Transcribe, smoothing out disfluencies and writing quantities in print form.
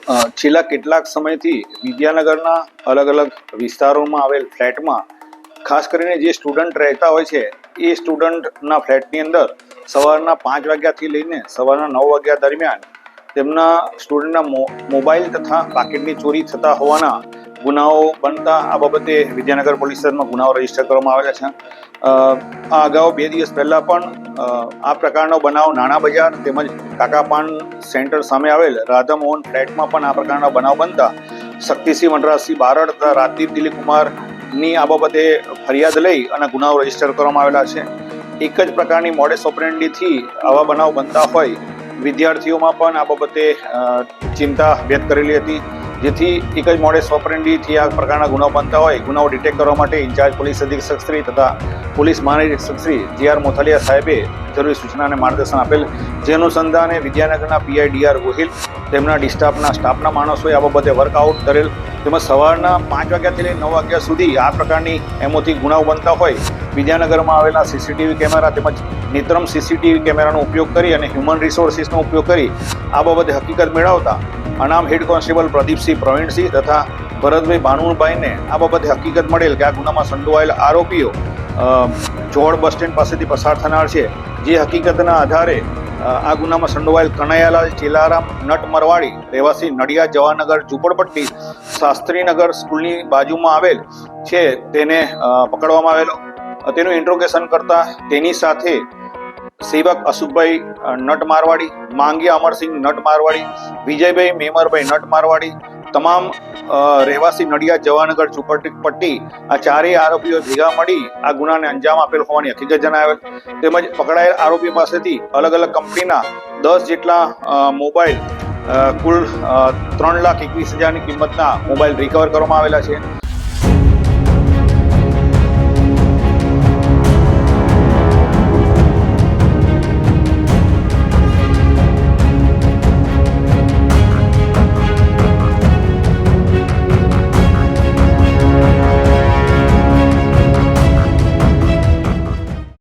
છેલ્લા કેટલાક સમયથી વિદ્યાનગરના અલગ અલગ વિસ્તારોમાં આવેલ ફ્લેટમાં ખાસ કરીને જે સ્ટુડન્ટ રહેતા હોય છે એ સ્ટુડન્ટના ફ્લેટની અંદર સવારના 5 વાગ્યાથી લઈને સવારના 9 વાગ્યા દરમિયાન તેમના સ્ટુડન્ટના મોબાઈલ તથા પાકીટની ચોરી થતા હોવાના ગુનાઓ બનતા આ બાબતે વિદ્યાનગર પોલીસ સ્ટેશનમાં ગુનાઓ રજીસ્ટર કરવામાં આવેલા છે. આ અગાઉ 2 દિવસ પહેલાં પણ આ પ્રકારનો બનાવ નાણા બજાર તેમજ કાકાપાન સેન્ટર સામે આવેલ રાધામોહન ફ્લેટમાં પણ આ પ્રકારનો બનાવ બનતા શક્તિસિંહ વનરાજસિંહ બારડ તથા રાજદીપ દિલીપકુમારની આ બાબતે ફરિયાદ લઈ અને ગુનાઓ રજીસ્ટર કરવામાં આવેલા છે. એક જ પ્રકારની મોડેસ ઓપરેન્ડીથી આવા બનાવ બનતા હોય વિદ્યાર્થીઓમાં પણ આ બાબતે ચિંતા વ્યક્ત કરેલી હતી, જેથી એક જ મોડેસ ઓપરેન્ડીથી આ પ્રકારના ગુનાઓ બનતા હોય ગુનાઓ ડિટેક્ટ કરવા માટે ઇન્ચાર્જ પોલીસ અધિક્ષક શ્રી તથા પોલીસ મહાનિરીક્ષક શ્રી જે.આર. મોથલિયા સાહેબે જરૂરી સૂચના અને માર્ગદર્શન આપેલ. જે અનુસંધાને વિદ્યાનગરના પીઆઈ ડી.આર. ગોહિલ તેમના સ્ટાફના માણસોએ આ બાબતે વર્કઆઉટ કરેલ. તેમજ સવારના 5 વાગ્યાથી લઈને 9 વાગ્યા સુધી આ પ્રકારની એમોથી ગુનાઓ બનતા હોય વિદ્યાનગરમાં આવેલા સીસીટીવી કેમેરા તેમજ નેત્રમ સીસીટીવી કેમેરાનો ઉપયોગ કરી અને હ્યુમન રિસોર્સિસનો ઉપયોગ કરી આ બાબતે હકીકત મેળવતા અનામ હેડ કોન્સ્ટેબલ પ્રદીપસિંહ પ્રવીણસિંહ તથા ભરતભાઈ ભાનુભાઈને આ બાબતે હકીકત મળેલ કે આ ગુનામાં સંડોવાયેલા આરોપીઓ જોડ બસ સ્ટેન્ડ પાસેથી પસાર થનાર છે. જે હકીકતના આધારે આ ગુનામાં સંડોવાયેલ કનૈયાલાલ ચેલારામ નટ મરવાડી રહેવાસી નડિયાદ જવાહરનગર ઝૂંપડપટ્ટી શાસ્ત્રીનગર સ્કૂલની બાજુમાં આવેલ છે તેને પકડવામાં આવેલો. તેનું ઇન્ટ્રોગેશન કરતા તેની સાથે સેવક અશુભભાઈ નટ મારવાડી, માંગિયા અમરસિંહ નટ મારવાડી, વિજયભાઈ મેમરભાઈ નટ મારવાડી તમામ રહેવાસી નડિયાદ જવાહરનગર ઝૂંપડપટ્ટી આ ચારેય આરોપીઓ ભેગા મળી આ ગુનાને અંજામ આપેલ હોવાની હકીકત જણાવેલ. તેમજ પકડાયેલ આરોપી પાસેથી અલગ અલગ કંપનીના 10 જેટલા મોબાઈલ કુલ 3,21,000ની કિંમતના મોબાઈલ રિકવર કરવામાં આવેલા છે.